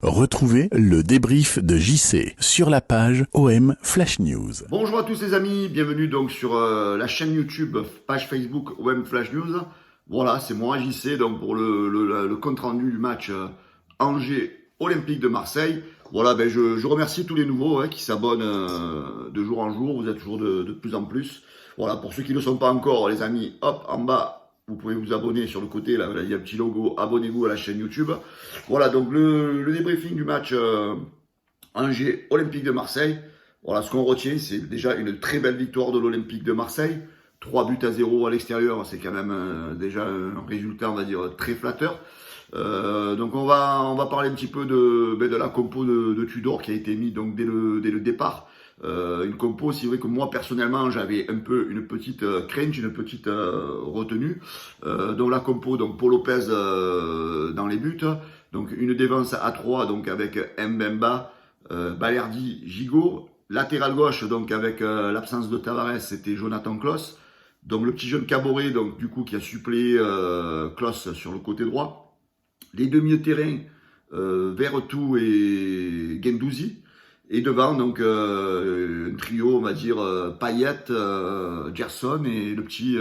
Retrouvez le débrief de JC sur la page OM Flash News. Bonjour à tous les amis, bienvenue donc sur la chaîne YouTube, page Facebook OM Flash News. Voilà, c'est moi JC donc pour le compte rendu du match Angers Olympique de Marseille. Voilà, je remercie tous les nouveaux qui s'abonnent de jour en jour, vous êtes toujours de plus en plus. Voilà, pour ceux qui ne sont pas encore, les amis, hop, en bas, vous pouvez vous abonner sur le côté, là, il y a un petit logo, abonnez-vous à la chaîne YouTube. Voilà, donc le débriefing du match Angers Olympique de Marseille. Voilà, ce qu'on retient, c'est déjà une très belle victoire de l'Olympique de Marseille. 3-0 à l'extérieur, c'est quand même déjà un résultat, on va dire, très flatteur. Donc on va parler un petit peu de la compo de Tudor qui a été mise donc dès le départ. Une compo, c'est vrai que moi personnellement j'avais un peu une petite crainte, une petite retenue. Donc la compo, donc Paul Lopez dans les buts, donc une défense à 3 donc avec Mbemba, Balerdi, Gigot. Latéral gauche, donc avec l'absence de Tavares, c'était Jonathan Klaus. Donc le petit jeune Caboret, donc du coup qui a suppléé Klaus sur le côté droit. Les deux milieux de terrain, Verretou et Guendouzi. Et devant, donc un trio, on va dire, Payet, Gerson et le petit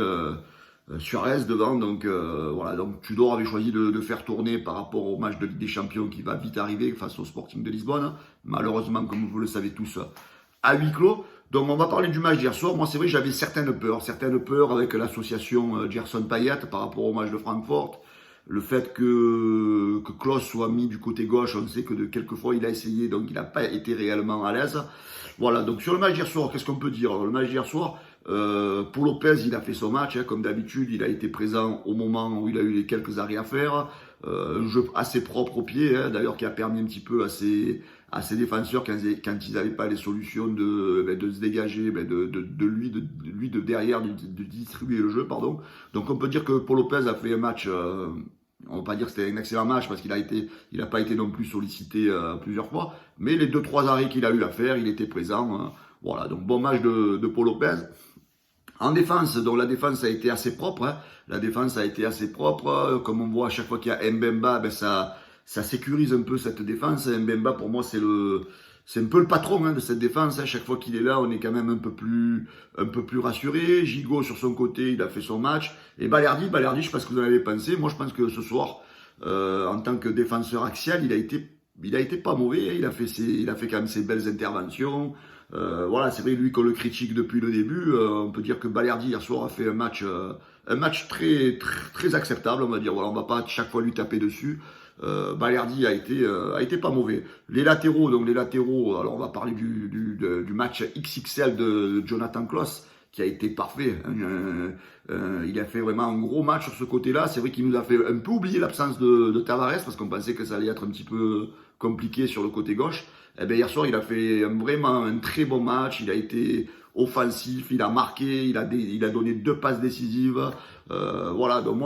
Suarez devant. Donc voilà, donc Tudor avait choisi de faire tourner par rapport au match de Ligue des Champions qui va vite arriver face au Sporting de Lisbonne. Malheureusement, comme vous le savez tous, à huis clos. Donc on va parler du match d'hier soir. Moi c'est vrai j'avais certaines peurs avec l'association Gerson-Payet par rapport au match de Francfort. Le fait que Klaus soit mis du côté gauche, on sait que quelquefois il a essayé, donc il n'a pas été réellement à l'aise. Voilà, donc sur le match d'hier soir, qu'est-ce qu'on peut dire? Le match d'hier soir, Paul Lopez, il a fait son match, comme d'habitude, il a été présent au moment où il a eu les quelques arrêts à faire. Un jeu assez propre au pied, d'ailleurs qui a permis un petit peu à ses défenseurs, quand ils n'avaient pas les solutions de se dégager, de lui de derrière, de distribuer le jeu, pardon. Donc on peut dire que Paul Lopez a fait un match, on ne va pas dire que c'était un excellent match parce qu'il a pas été non plus sollicité plusieurs fois, mais les 2-3 arrêts qu'il a eu à faire, il était présent. Voilà, donc bon match de Paul Lopez. En défense, donc la défense a été assez propre. La défense a été assez propre. Comme on voit à chaque fois qu'il y a Mbemba, ça sécurise un peu cette défense. Mbemba, pour moi, c'est un peu le patron de cette défense. Chaque fois qu'il est là, on est quand même un peu plus rassuré. Gigot, sur son côté, il a fait son match. Et Balerdi, je sais pas ce que vous en avez pensé. Moi, je pense que ce soir, en tant que défenseur axial, il a été pas mauvais. Il a fait quand même ses belles interventions. Voilà, c'est vrai, lui qu'on le critique depuis le début, on peut dire que Balerdi hier soir a fait un match très, très, très acceptable, on va dire. Voilà, on va pas chaque fois lui taper dessus. Balerdi a été pas mauvais. Les latéraux, alors on va parler du match XXL de Jonathan Klaus, qui a été parfait. Il a fait vraiment un gros match sur ce côté-là. C'est vrai qu'il nous a fait un peu oublier l'absence de Tavares, parce qu'on pensait que ça allait être un petit peu compliqué sur le côté gauche. Eh bien, hier soir, il a fait vraiment un très bon match. Il a été offensif, il a marqué, il a donné 2 passes décisives. Voilà, donc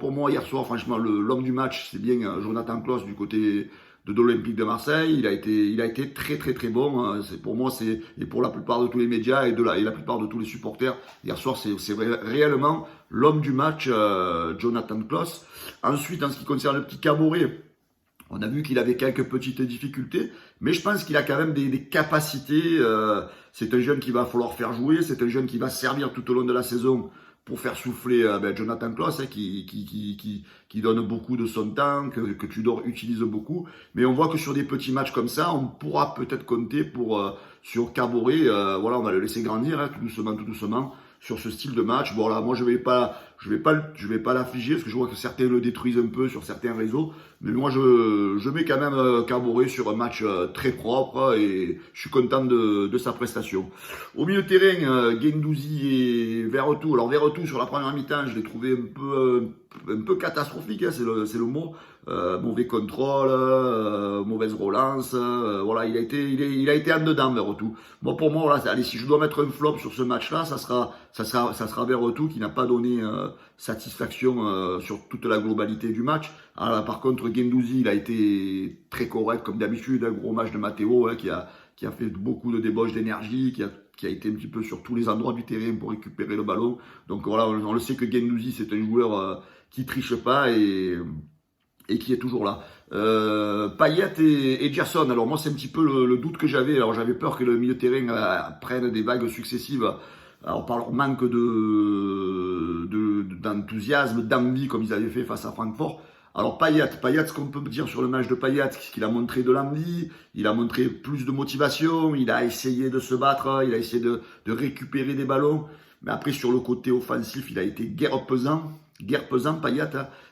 pour moi, hier soir, franchement, l'homme du match, c'est bien Jonathan Klaus du côté de l'Olympique de Marseille. Il a été très très très bon. Pour moi, et pour la plupart de tous les médias et la plupart de tous les supporters, hier soir, c'est réellement l'homme du match, Jonathan Klaus. Ensuite, en ce qui concerne le petit Caboret, on a vu qu'il avait quelques petites difficultés, mais je pense qu'il a quand même des capacités. C'est un jeune qu'il va falloir faire jouer, c'est un jeune qui va servir tout au long de la saison pour faire souffler Jonathan Klaus, qui donne beaucoup de son temps, que Tudor utilise beaucoup. Mais on voit que sur des petits matchs comme ça, on pourra peut-être compter sur Caboret. Voilà, on va le laisser grandir tout doucement sur ce style de match. Bon là, moi je vais pas l'affliger parce que je vois que certains le détruisent un peu sur certains réseaux. Mais moi je mets quand même Caboret sur un match très propre et je suis content de sa prestation. Au milieu de terrain, Guendouzi et Verretou. Alors Verretou sur la première mi-temps, je l'ai trouvé un peu catastrophique, c'est le mot. Mauvais contrôle, mauvaise relance, voilà, il a été en dedans Verretou. Bon, pour moi, voilà, allez, si je dois mettre un flop sur ce match-là, ça sera Verretou qui n'a pas donné satisfaction sur toute la globalité du match. Alors, par contre, Guendouzi, il a été très correct comme d'habitude, un gros match de Matteo qui a fait beaucoup de débauches d'énergie, qui a été un petit peu sur tous les endroits du terrain pour récupérer le ballon. Donc voilà, on le sait que Guendouzi, c'est un joueur qui triche pas et qui est toujours là. Payet et Gerson. Alors moi, c'est un petit peu le doute que j'avais. Alors j'avais peur que le milieu de terrain prenne des vagues successives. Alors par leur manque d'enthousiasme, d'envie, comme ils avaient fait face à Francfort. Alors Payet, ce qu'on peut dire sur le match de Payet, c'est qu'il a montré de l'envie, il a montré plus de motivation, il a essayé de se battre, il a essayé de récupérer des ballons. Mais après, sur le côté offensif, il a été guère pesant Payet.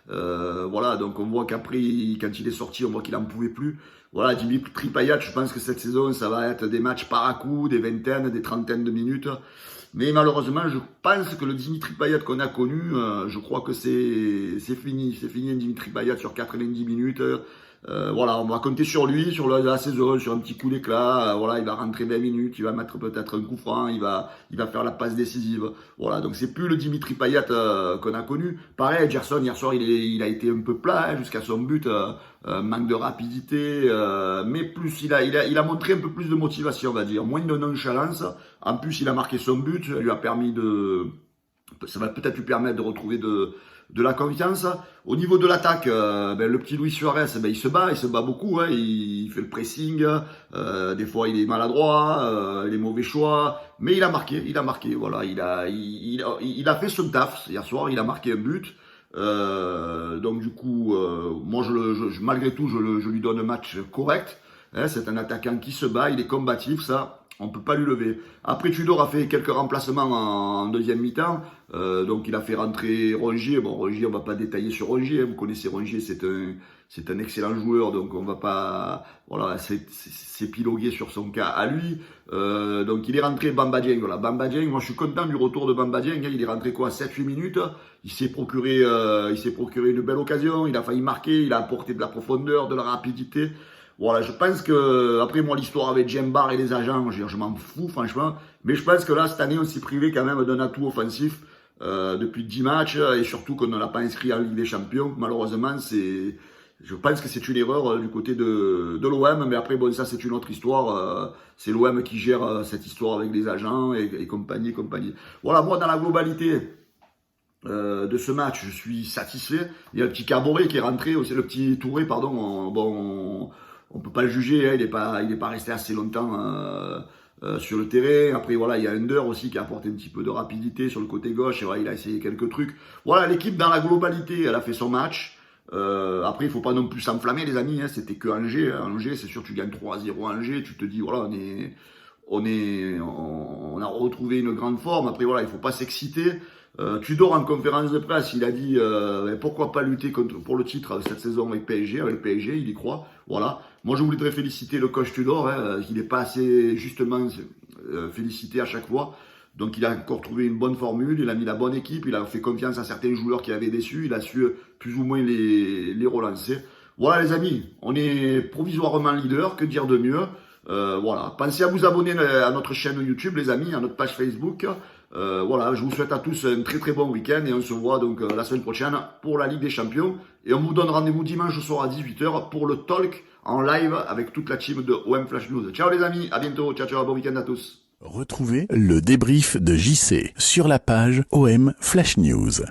Voilà, donc on voit qu'après, quand il est sorti, on voit qu'il n'en pouvait plus. Voilà, Dimitri Payet, je pense que cette saison, ça va être des matchs par à coup, des vingtaines, des trentaines de minutes. Mais malheureusement, je pense que le Dimitri Payet qu'on a connu, je crois que c'est fini. C'est fini un Dimitri Payet sur 90 minutes. Voilà, on va compter sur lui, sur la saison, sur un petit coup d'éclat. Voilà, il va rentrer 20 minutes, il va mettre peut-être un coup franc, il va faire la passe décisive. Voilà, donc c'est plus le Dimitri Payet qu'on a connu. Pareil, Gerson, hier soir, il a été un peu plat jusqu'à son but. Manque de rapidité, mais plus il a montré un peu plus de motivation, on va dire, moins de nonchalance. En plus, il a marqué son but, ça va peut-être lui permettre de retrouver de la confiance. Au niveau de l'attaque, le petit Luis Suarez, il se bat beaucoup, hein, il fait le pressing, des fois il est maladroit, les mauvais choix, mais il a marqué, voilà, il a fait son taf hier soir, il a marqué un but. Donc du coup, moi malgré tout, je lui donne un match correct. Hein, c'est un attaquant qui se bat, il est combatif, ça, on peut pas lui lever. Après, Tudor a fait quelques remplacements en deuxième mi-temps. Donc il a fait rentrer Rongier. Bon, Rongier, on va pas détailler sur Rongier. Hein. Vous connaissez Rongier, c'est un excellent joueur, donc on va pas, voilà, s'épiloguer sur son cas à lui. Donc il est rentré Bamba Dieng. Voilà, Bamba Dieng, moi je suis content du retour de Bamba Dieng. Hein. Il est rentré quoi, 7-8 minutes. Il s'est procuré une belle occasion. Il a failli marquer. Il a apporté de la profondeur, de la rapidité. Voilà, je pense que, après moi, l'histoire avec Djembar et les agents, je m'en fous, franchement. Mais je pense que là, cette année, on s'est privé quand même d'un atout offensif depuis 10 matchs et surtout qu'on ne l'a pas inscrit en Ligue des Champions. Malheureusement, je pense que c'est une erreur du côté de l'OM. Mais après, bon, ça, c'est une autre histoire. C'est l'OM qui gère cette histoire avec les agents et compagnie. Voilà, moi, dans la globalité de ce match, je suis satisfait. Il y a le petit Caboret qui est rentré, aussi le petit Touré, pardon. On peut pas le juger, hein, il est pas resté assez longtemps sur le terrain. Après voilà, il y a Under aussi qui a apporté un petit peu de rapidité sur le côté gauche. Et voilà, il a essayé quelques trucs. Voilà, l'équipe dans la globalité, elle a fait son match. Après, il faut pas non plus s'enflammer, les amis. Hein, c'était que Angers. Angers, c'est sûr, tu gagnes 3-0 à Angers, tu te dis voilà, on a retrouvé une grande forme. Après voilà, il faut pas s'exciter. Tudor en conférence de presse, il a dit pourquoi pas lutter pour le titre cette saison avec PSG, il y croit. Voilà. Moi je voudrais féliciter le coach Tudor, hein, il n'est pas assez justement félicité à chaque fois. Donc il a encore trouvé une bonne formule, il a mis la bonne équipe, il a fait confiance à certains joueurs qui avaient déçu, il a su plus ou moins les relancer. Voilà les amis, on est provisoirement leader, que dire de mieux. Voilà, pensez à vous abonner à notre chaîne YouTube les amis, à notre page Facebook. Voilà, je vous souhaite à tous un très très bon week-end et on se voit donc la semaine prochaine pour la Ligue des Champions. Et on vous donne rendez-vous dimanche soir à 18h pour le talk en live avec toute la team de OM Flash News. Ciao les amis, à bientôt, ciao, bon week-end à tous. Retrouvez le débrief de JC sur la page OM Flash News.